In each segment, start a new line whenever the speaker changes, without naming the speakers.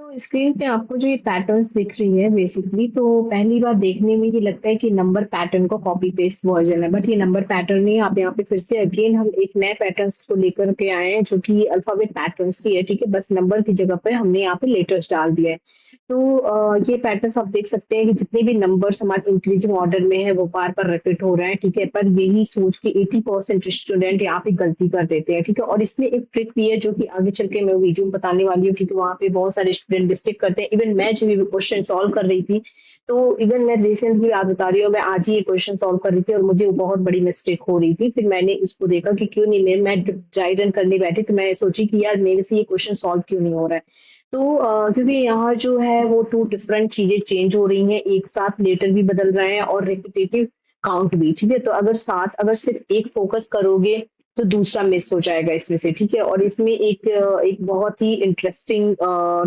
तो स्क्रीन पे आपको जो ये पैटर्न्स दिख रही है बेसिकली, तो पहली बार देखने में ये लगता है कि नंबर पैटर्न का कॉपी पेस्ट वर्जन है, बट ये नंबर पैटर्न नहीं है। आप यहाँ पे फिर से अगेन हम एक नए पैटर्न्स को लेकर के आए हैं जो कि अल्फाबेट पैटर्न्स ही है, ठीक है। बस नंबर की जगह पे हमने यहाँ पे लेटर्स डाल दिए हैं। तो ये पैटर्न्स आप देख सकते हैं कि जितने भी नंबर्स हमारे इंक्रीजिंग ऑर्डर में है वो बार-बार रिपीट हो रहे हैं, ठीक है। पर यही सोच के 80% स्टूडेंट यहाँ पे गलती कर देते हैं, ठीक है। और इसमें एक ट्रिक भी है जो कि आगे चल के मैं वीडियो में बताने वाली हूँ, क्योंकि वहाँ पे बहुत सारे स्टूडेंट मिस्टेक करते हैं। इवन मैं जब ये क्वेश्चन सॉल्व कर रही थी, तो इवन मैं रिसेंटली आप बता रही हूँ, मैं आज ही ये क्वेश्चन सॉल्व कर रही थी और मुझे वो बहुत बड़ी मिस्टेक हो रही थी। फिर मैंने इसको देखा कि क्यों नहीं, मैं ड्राई रन करने बैठी तो मैं सोची कि यार मेरे से ये क्वेश्चन सॉल्व क्यों नहीं हो रहा है। तो क्योंकि यहाँ जो है वो 2 डिफरेंट चीज़ें चेंज हो रही हैं, एक साथ लेटर भी बदल रहे हैं और रिपिटेटिव काउंट भी, ठीक है? तो अगर सिर्फ़ एक फ़ोकस करोगे, तो दूसरा मिस हो जाएगा इसमें से, ठीक है? और इसमें एक बहुत ही इंटरेस्टिंग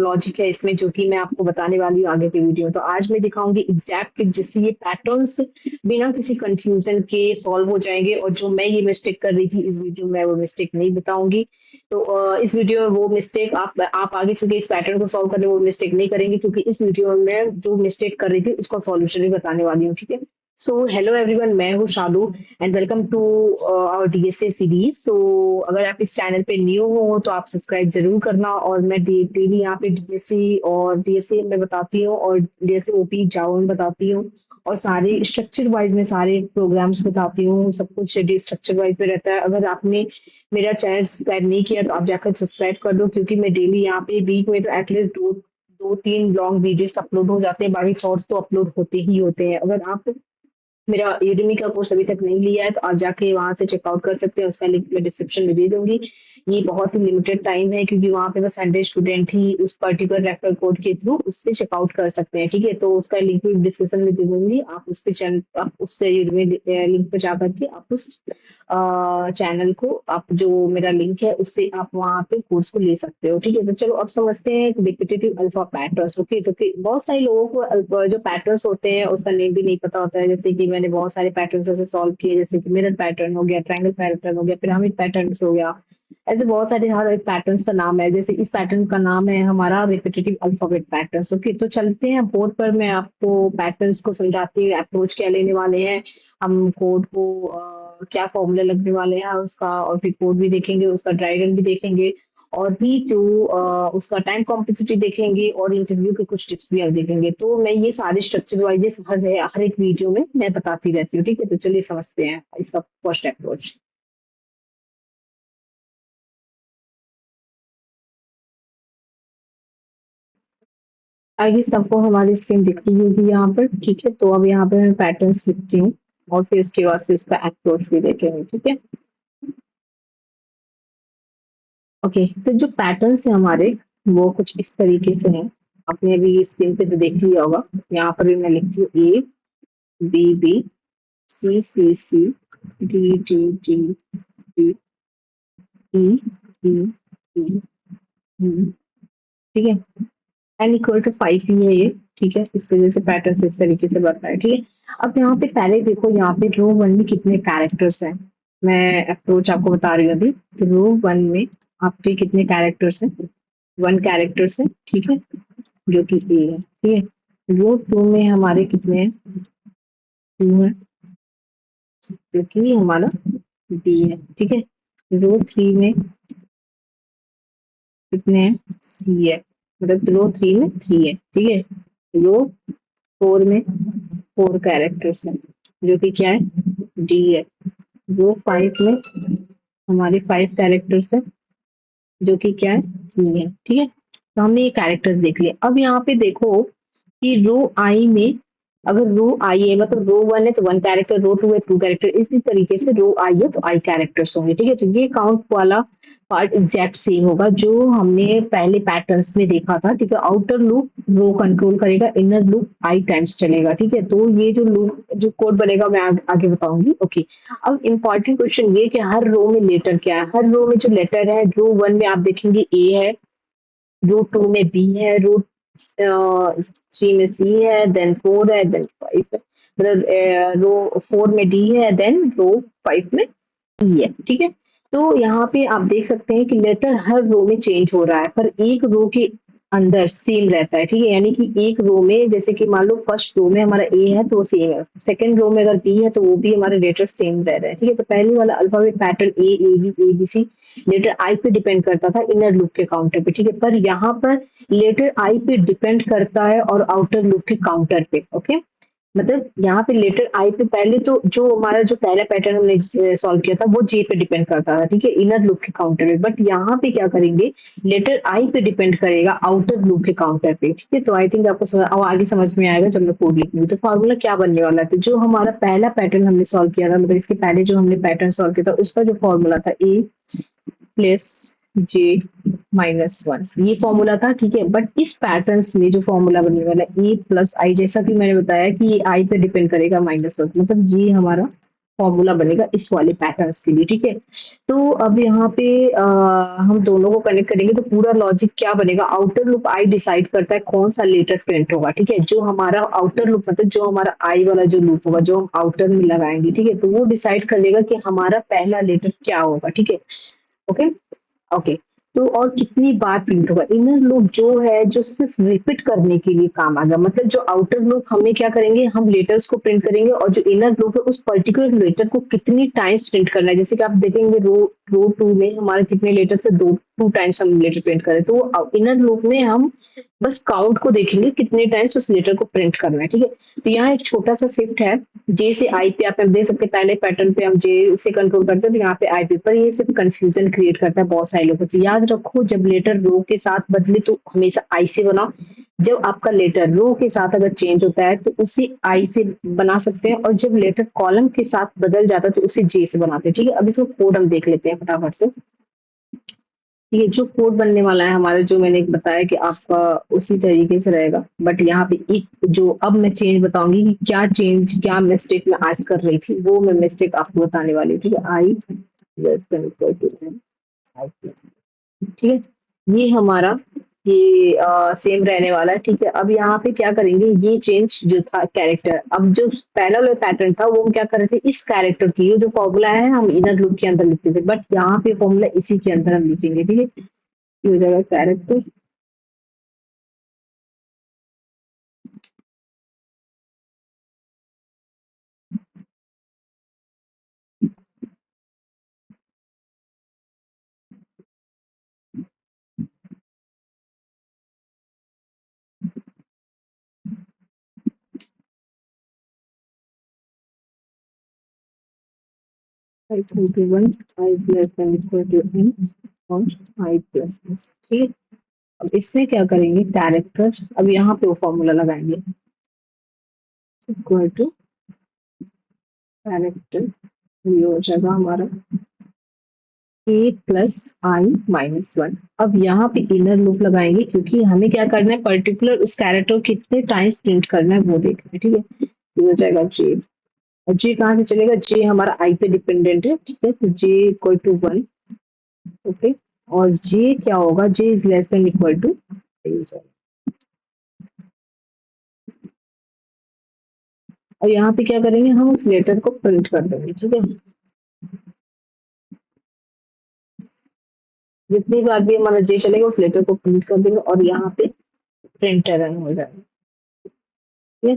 लॉजिक है इसमें, जो कि मैं आपको बताने वाली हूँ आगे की वीडियो में। तो आज मैं दिखाऊँगी एग्ज़ैक्ट जिससे ये पैटर्न्स बिना किसी कन्फ्यूज़न के सॉल्व हो जाएँगे, और जो मैं ये मिस्टेक कर रही थी इस वीडियो में वो मिस्टेक नहीं बताऊँगी। तो इस वीडियो में वो मिस्टेक आप आगे चल के इस पैटर्न को सॉल्व करने में वो मिस्टेक नहीं करेंगे, क्योंकि इस वीडियो में मैं जो मिस्टेक कर रही थी उसका सॉल्यूशन भी बताने वाली हूँ, ठीक है? सो हेलो एवरीवन, मैं हूँ Shalu and welcome to our DSA series. So अगर आप इस चैनल पे न्यू हो तो आप सब्सक्राइब जरूर करना, और मैं डेली यहाँ पे डीएसए और डीएसए में बताती हूँ और डीएसए ओपी जावा में बताती हूँ, और सारे स्ट्रक्चर वाइज में सारे प्रोग्राम्स बताती हूँ। सब कुछ शेड्यूल स्ट्रक्चर वाइज में रहता है। अगर आपने मेरा चैनल सब्सक्राइब नहीं किया तो आप जाकर सब्सक्राइब कर दो, क्योंकि मैं डेली यहाँ पे वीक में तो एटलीस्ट दो तीन लॉन्ग वीडियोस अपलोड हो जाते हैं, बाकी शॉर्ट्स तो अपलोड होते ही होते हैं। अगर आप मेरा यूडेमी का कोर्स अभी तक नहीं लिया है तो आप जाके वहाँ से चेकआउट कर सकते हैं, उसका लिंक मैं डिस्क्रिप्शन में दे दूँगी। ये बहुत ही लिमिटेड टाइम है, क्योंकि वहाँ पे बस 100 स्टूडेंट ही उस पर्टिकुलर रेफरल कोड के थ्रू उससे चेकआउट कर सकते हैं, ठीक है? तो उसका लिंक भी डिस्क्रिप्शन में दे दूँगी। आप उससे यूडेमी लिंक पे जाकर के आप उस चैनल को, आप जो मेरा लिंक है उससे आप वहाँ पे कोर्स को ले सकते हो, ठीक है? तो चलो अब समझते हैं रिपिटेटिव अल्फा पैटर्न्स। ओके, तो बहुत सारे लोगों को जो पैटर्न्स होते हैं उसका नेम भी नहीं पता होता है। जैसे कि मैंने बहुत सारे पैटर्न्स ऐसे सॉल्व किए, जैसे कि मिरर पैटर्न हो गया, ट्रायंगल पैटर्न हो गया, पिरामिड पैटर्न्स हो गया। ऐसे बहुत सारे हर एक पैटर्न्स का नाम है। जैसे इस पैटर्न का नाम है हमारा रिपिटेटिव अल्फाबेट पैटर्न्स। ओके, तो चलते हैं बोर्ड पर, मैं आपको पैटर्न्स को समझाती हूँ, अप्रोच क्या लेने वाले हैं हम, कोड को क्या फॉर्मूला लगने वाले हैं उसका, और फिर कोड भी देखेंगे, उसका ड्राई रन भी देखेंगे, और भी जो उसका टाइम कॉम्प्लेक्सिटी देखेंगे, और इंटरव्यू के कुछ टिप्स भी आप देखेंगे। तो मैं ये सारे स्ट्रक्चर वाइज हर एक वीडियो में मैं बताती रहती हूँ, ठीक है? तो चलिए समझते हैं इसका फर्स्ट अप्रोच। आइए, सबको हमारी स्क्रीन दिख रही होगी यहाँ पर, ठीक है? तो अब यहाँ पे मैं पैटर्न्स लिखती हूँ, और फिर उसके बाद से उसका अप्रोच भी देखेंगे, ठीक है? ओके, तो जो पैटर्न्स है हमारे वो कुछ इस तरीके से हैं। आपने अभी स्क्रीन पे तो देख लिया होगा। यहाँ पर भी मैं लिखती हूँ A B B C C C D D D D E E E E, ठीक है? एन इक्वल टू 5 ही है ये, ठीक है? इस वजह से पैटर्न इस तरीके से बनता है, ठीक है? अब यहाँ पे पहले देखो, यहाँ पे रो वन में कितने कैरेक्टर्स हैं। मैं अप्रोच आपको बता रही हूँ अभी। तो रो वन में आपके कितने कैरेक्टर्स हैं? 1 कैरेक्टर्स है, ठीक है? जो कि ए है, ठीक है? रो टू में हमारे कितने हैं? 2 है, जो कि हमारा बी है, ठीक है? रो थ्री में कितने हैं? सी है, मतलब रो थ्री में 3 है, ठीक है? रो फोर में 4 कैरेक्टर्स हैं, जो कि क्या है? डी है। रो फाइव में हमारे 5 कैरेक्टर्स हैं, जो कि क्या है? ई है, ठीक है? तो हमने ये कैरेक्टर्स देख लिए। अब यहाँ पे देखो कि रो आई में, अगर रो आई है मतलब रो वन है तो 1 कैरेक्टर, रो टू है 2 कैरेक्टर, इसी तरीके से रो आई है तो आई कैरेक्टर्स होंगे, ठीक है? तो ये काउंट वाला पार्ट एग्जैक्ट सेम होगा जो हमने पहले पैटर्न्स में देखा था, ठीक है? आउटर लूप रो कंट्रोल करेगा, इनर लूप आई टाइम्स चलेगा, ठीक है? तो ये जो लूप जो कोड बनेगा मैं आगे बताऊंगी। ओके, अब इम्पॉर्टेंट क्वेश्चन ये कि हर रो में लेटर क्या है। हर रो में जो लेटर है, रो वन में आप देखेंगे ए है, रो टू में बी है, रो थ्री में सी है, देन फोर है, देन फाइव है, मतलब रो फोर में डी है, देन रो फाइव में ई है, ठीक है? तो यहाँ पे आप देख सकते हैं कि लेटर हर रो में चेंज हो रहा है, पर एक रो के अंदर सेम रहता है, ठीक है? यानी कि एक रो में जैसे कि मान लो फर्स्ट रो में हमारा ए है तो वो सेम है, सेकंड रो में अगर बी है तो वो भी हमारे लेटर सेम रह रहे हैं, ठीक है? तो पहले वाला alphabet pattern A B C letter I पे डिपेंड करता था इनर लूप के काउंटर पे, ठीक है? पर यहाँ पर लेटर आई पे डिपेंड करता है और आउटर लूप के काउंटर पे, ओके? मतलब यहाँ पे लेटर आई पे पहले तो जो हमारा जो पहला पैटर्न हमने सॉल्व किया था वो जे पे डिपेंड करता था, ठीक है? इनर लूप के काउंटर पे। बट यहाँ पे क्या करेंगे, लेटर आई पे डिपेंड करेगा आउटर लूप के काउंटर पे, ठीक है? तो आई थिंक आपको अब आगे समझ में आएगा जब मैं कोड लिखूंगी। तो फॉर्मूला क्या बनने वाला है, तो जो हमारा पहला पैटर्न हमने सॉल्व किया था, मतलब इसके पहले जो हमने पैटर्न सॉल्व किया था उसका जो फॉर्मूला था ए प्लस जे -1, ये फॉर्मूला था, ठीक है? बट इस पैटर्न्स में जो फॉर्मूला बनने वाला है ए प्लस आई, जैसा कि मैंने बताया कि ये आई पे डिपेंड करेगा -1, मतलब ये हमारा फॉर्मूला बनेगा इस वाले पैटर्न्स के लिए, ठीक है? तो अब यहाँ पे हम दोनों को कनेक्ट करेंगे तो पूरा लॉजिक क्या बनेगा, आउटर लूप आई डिसाइड करता है कौन सा लेटर प्रिंट होगा, ठीक है? जो हमारा आउटर लूप मतलब जो हमारा आई वाला जो लूप होगा जो हम आउटर में लगाएंगे, ठीक है? तो वो डिसाइड कर लेगा कि हमारा पहला लेटर क्या होगा, ठीक है? Okay, okay. तो और कितनी बार प्रिंट होगा, इनर लूप जो है जो सिर्फ रिपीट करने के लिए काम आएगा, मतलब जो आउटर लूप हमें क्या करेंगे, हम लेटर्स को प्रिंट करेंगे और जो इनर लूप है उस पर्टिकुलर लेटर को कितनी टाइम्स प्रिंट करना है, जैसे कि आप देखेंगे रो टू में हमारे कितने लेटर से दो टू टाइम्स हम लेटर प्रिंट करें, तो इनर लूप में हम बस काउंट को देखेंगे कितने टाइम्स उस लेटर को प्रिंट करना है, ठीक है? तो यहाँ एक छोटा सा शिफ्ट है, जे से आई पे आप देख सकते हैं, पहले पैटर्न पे हम जे से कंट्रोल करते हैं तो यहाँ पे आई पे, पर ये सिर्फ कंफ्यूजन क्रिएट करता है बहुत सारे लोगों को। तो याद रखो जब लेटर रो के साथ बदले तो हमेशा आई से बनाओ, जब आपका लेटर रो के साथ अगर चेंज होता है तो उसे आई से बना सकते हैं, और जब लेटर कॉलम के साथ बदल जाता है तो उसे जे से बनाते हैं, ठीक है? अब इसको कोड हम देख लेते हैं फटाफट से। ये जो कोड बनने वाला है हमारा, जो मैंने एक बताया कि आपका उसी तरीके से रहेगा, बट यहाँ पे एक जो अब मैं चेंज बताऊंगी कि क्या चेंज क्या मिस्टेक मैं आज कर रही थी, वो मैं मिस्टेक आपको बताने वाली हूँ, ठीक है? I less than equal to I plus, ठीक है? ये हमारा ये सेम रहने वाला है, ठीक है? अब यहाँ पे क्या करेंगे, ये चेंज जो था कैरेक्टर, अब जो पहला वाला पैटर्न था वो हम क्या कर रहे थे, इस कैरेक्टर की ये जो फॉर्मूला है हम इनर लूप के अंदर लिखते थे, बट यहाँ पे फॉर्मूला इसी के अंदर हम लिखेंगे, ठीक है? ये हो जाएगा character i equal to 1, i is less than equal to n और आई प्लस एस, ठीक है? अब इसमें क्या करेंगे, कैरेक्टर, अब यहाँ पे वो फॉर्मूला लगाएंगे इक्वल टू कैरेक्टर, ये हो जाएगा हमारा ए प्लस आई -1। अब यहाँ पे इनर लूप लगाएंगे क्योंकि हमें क्या करना है, पर्टिकुलर उस कैरेक्टर को कितने टाइम्स प्रिंट करना है वो देखना है, ठीक है? ये हो जाएगा जे, और जे कहाँ से चलेगा, जे हमारा आई पे डिपेंडेंट है, ठीक है? तो जे इक्वल टू 1, ओके? और जे क्या होगा, J is less than equal to, और यहाँ पे क्या करेंगे, हम उस लेटर को प्रिंट कर देंगे, ठीक है? जितनी बार भी हमारा जे चलेगा उस लेटर को प्रिंट कर देंगे और यहाँ पे प्रिंटर रन हो जाएगा, ठीक है?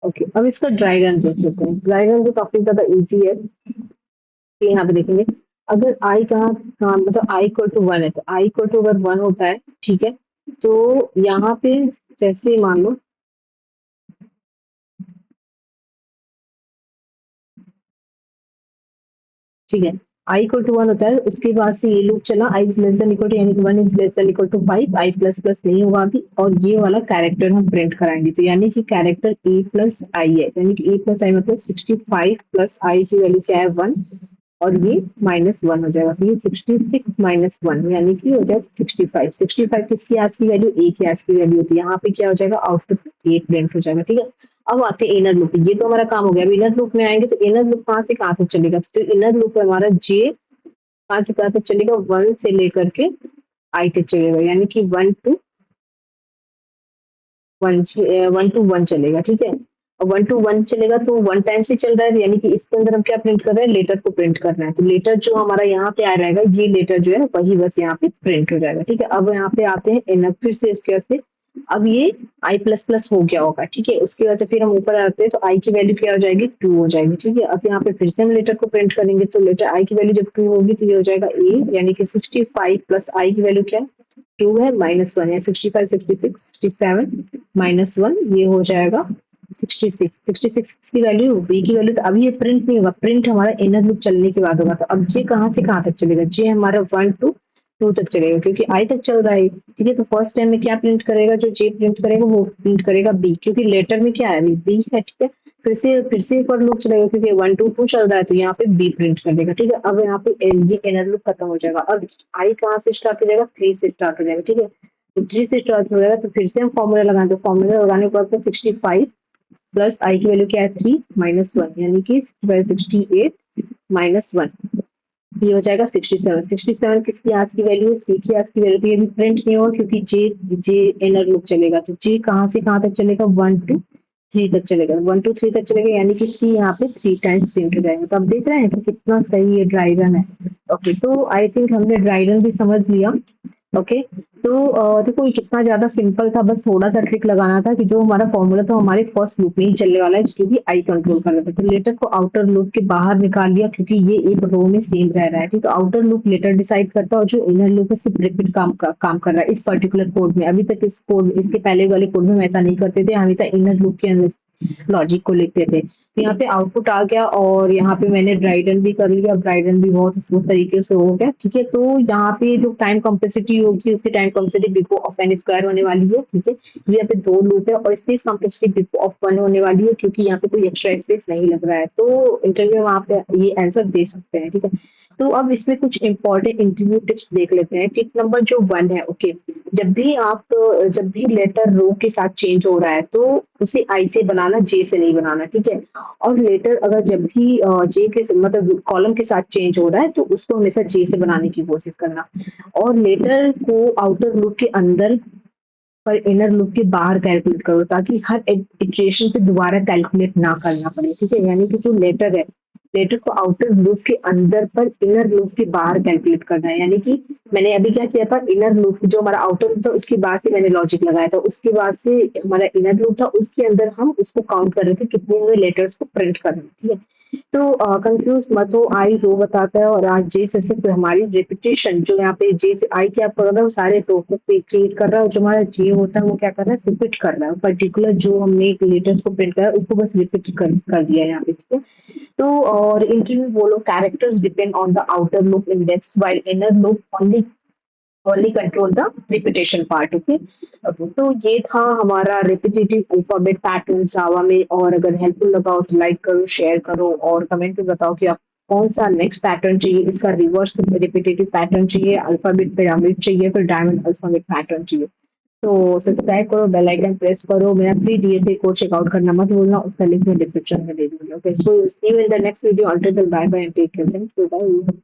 ओके, अब इसका ड्राई रन देख लेते हैं। ड्राई रन जो काफी ज्यादा इजी है, तो यहाँ पे देखेंगे अगर आई कहाँ कहाँ मतलब आई इक्वल टू 1 है, तो आई इक्वल टू अगर 1 होता है, ठीक है? तो यहाँ पे जैसे मान लो, ठीक है, आई इक्वल टू 1 होता है, उसके बाद से ये लूप चला, I is less than equal to, यानी कि 1 is less than equal to 5, I plus plus नहीं होगा अभी, और ये वाला कैरेक्टर हम प्रिंट कराएंगे, तो यानी कि कैरेक्टर ए प्लस आई है, यानी कि ए प्लस आई मतलब 65 प्लस आई की वैल्यू क्या है 1, और ये -1 हो जाएगा, तो ये 66 -1 यानी कि हो जाएगा 65। 65 किसकी आज की वैल्यू, ए की आज की वैल्यू होती है, यहाँ पे क्या हो जाएगा, आउटपुट ए प्रिंट हो जाएगा, ठीक है? अब आते हैं इनर लूप, ये तो हमारा काम हो गया। अब इनर लूप में आएंगे तो इनर लूप कहाँ से कहाँ तक चलेगा, तो इनर लूप है हमारा जे कहाँ से कहाँ तक चलेगा, 1 से लेकर के आई तक चलेगा, यानी कि 1 टू 1 चलेगा, ठीक है? वन टू वन चलेगा तो वन टाइम्स ही चल रहा है, यानी कि इसके अंदर हम क्या प्रिंट कर रहे हैं, लेटर को प्रिंट करना है। तो लेटर जो हमारा यहाँ पे आ रहेगा, ये लेटर जो है वही बस यहाँ पे प्रिंट हो जाएगा। ठीक है, अब यहाँ पे आते हैं एन, फिर से उसके बाद से अब ये आई प्लस प्लस हो गया होगा। ठीक है, उसके बाद से फिर हम ऊपर आते हैं तो आई की वैल्यू क्या हो जाएगी, 2 हो जाएगी। ठीक है, अब यहाँ पे फिर से हम लेटर को प्रिंट करेंगे तो लेटर आई की वैल्यू जब 2 होगी तो ये हो जाएगा ए, यानी कि 65 प्लस आई की वैल्यू क्या है, 2 है, माइनस 1 है, 65 66 67 माइनस 1, ये हो जाएगा 66 की वैल्यू, बी की वैल्यू। तो अभी ये प्रिंट नहीं होगा, प्रिंट हमारा इनर लूप चलने के बाद होगा। तो अब जे कहाँ से कहाँ तक चलेगा, जे हमारा 1 टू 2 तक चलेगा, क्योंकि आई तक चल रहा है। ठीक है, तो फर्स्ट टाइम में क्या प्रिंट करेगा, जो जे प्रिंट करेगा वो प्रिंट करेगा बी, क्योंकि लेटर में क्या है, बी है। ठीक है, फिर से एक और लूप चलेगा, क्योंकि 1 टू 2 चल रहा है तो यहाँ पे बी प्रिंट कर देगा। ठीक है, अब यहाँ पे ये इनर लूप खत्म हो जाएगा। अब आई कहाँ से स्टार्ट हो जाएगा, 3 से स्टार्ट हो जाएगा। ठीक है, तो 3 से स्टार्ट हो जाएगा तो फिर से हम फॉर्मूला लगाएंगे। तो फॉर्मूला लगाने के बाद 65 प्लस आई की वैल्यू क्या है, 3 माइनस 1, यानी कि 68 माइनस 1, ये हो जाएगा 67। 67 किसकी आज की वैल्यू है, सी की आज की वैल्यू। तो ये भी प्रिंट नहीं होगा क्योंकि जे इनर लूप चलेगा। तो जे कहाँ से कहाँ तक चलेगा, 1 टू 3 तक चलेगा, 1 टू 3 तक चलेगा, यानी कि सी यहाँ पे 3 टाइम्स प्रिंट हो जाएगा। तो आप देख रहे हैं कि कितना सही ये ड्राई रन है। ओके, तो आई थिंक हमने ड्राई रन भी समझ लिया। ओके, तो देखो ये कितना ज्यादा सिंपल था, बस थोड़ा सा ट्रिक लगाना था कि जो हमारा फॉर्मूला था हमारे फर्स्ट लूप में ही चलने वाला है, क्योंकि आई कंट्रोल कर रहा था। तो लेटर को आउटर लूप के बाहर निकाल लिया, क्योंकि ये एक रो में सेम रह रहा है। ठीक है, तो आउटर लूप लेटर डिसाइड करता है और जो इनर लूप है सिर्फ रिपीट काम कर रहा है इस पर्टिकुलर कोड में। अभी तक इस कोड, इसके पहले वाले कोड में हम ऐसा नहीं करते थे, हमेशा इनर लूप के अंदर लॉजिक को लिखते थे। तो यहाँ पे आउटपुट आ गया और यहाँ पे मैंने ड्राई रन भी कर लिया। ड्राई रन भी बहुत स्मूथ तरीके से हो गया। ठीक है, तो यहाँ पे जो टाइम कम्प्लेक्सिटी होगी उसकी time complexity before of n square होने वाली है। ठीक है, तो यहाँ पे 2 लूप है और स्पेस कम्प्लेक्सिटी बिफोर ऑफ 1 होने वाली है, क्योंकि यहाँ पे कोई एक्स्ट्रा स्पेस नहीं लग रहा है। तो इंटरव्यू में आप ये आंसर दे सकते हैं। ठीक है, तो अब इसमें कुछ इंपॉर्टेंट इंटरव्यू टिप्स देख लेते हैं। टिप नंबर जो 1 है, ओके, जब भी लेटर रो के साथ चेंज हो रहा है तो उसे आई से बनाना, जे से नहीं बनाना। ठीक है, और लेटर अगर जब भी जे के मतलब कॉलम के साथ चेंज हो रहा है तो उसको हमेशा जे से बनाने की कोशिश करना, और लेटर को आउटर लूप के अंदर पर इनर लूप के बाहर कैलकुलेट करो, ताकि हर इटरेशन पे दोबारा कैलकुलेट ना करना पड़े। ठीक है, यानी कि जो लेटर है, लेटर को आउटर लूप के अंदर पर इनर लूप के बाहर कैलकुलेट करना है। यानी कि मैंने अभी क्या किया था, इनर लूप जो हमारा आउटर लूप था उसके बाद से मैंने लॉजिक लगाया था, उसके बाद से हमारा इनर लूप था, उसके अंदर हम उसको काउंट कर रहे थे कितने हमें लेटर्स को प्रिंट करना है। ठीक है, तो कंफ्यूज मत हो, आई रो बताता है और आज जे से सिर्फ हमारी रिपीटेशन, जो यहाँ पे जे से आई क्या कर रहा है, वो सारे टोटल पे क्रिएट कर रहा है, और जो हमारा जे होता है वो क्या कर रहा है, रिपीट कर रहा है पर्टिकुलर जो हमने एक लेटर्स को प्रिंट करा उसको बस रिपीट कर दिया यहाँ पे। ठीक है, तो और इंटरव्यू बोलो, characters depend on the outer loop index while inner loop only control the repetition part. Okay, तो ये था हमारा रिपीटेटिव अल्फाबेट पैटर्न जावा में। और अगर हेल्पफुल लगा हो तो लाइक करो, शेयर करो और कमेंट में बताओ कि आप कौन सा नेक्स्ट पैटर्न चाहिए, इसका रिवर्स रिपीटेटिव पैटर्न चाहिए, अल्फाबेट पिरामिड चाहिए, फिर डायमंड अल्फाबेट पैटर्न चाहिए। तो सब्सक्राइब करो, बेल आइकन प्रेस करो, मेरा फ्री डीएसए कोड चेकआउट करना मत भूलना, उसका लिंक मैं डिस्क्रिप्शन में दे दूंगी। Okay, so see you in the next video, until bye bye and take care, thank you, bye.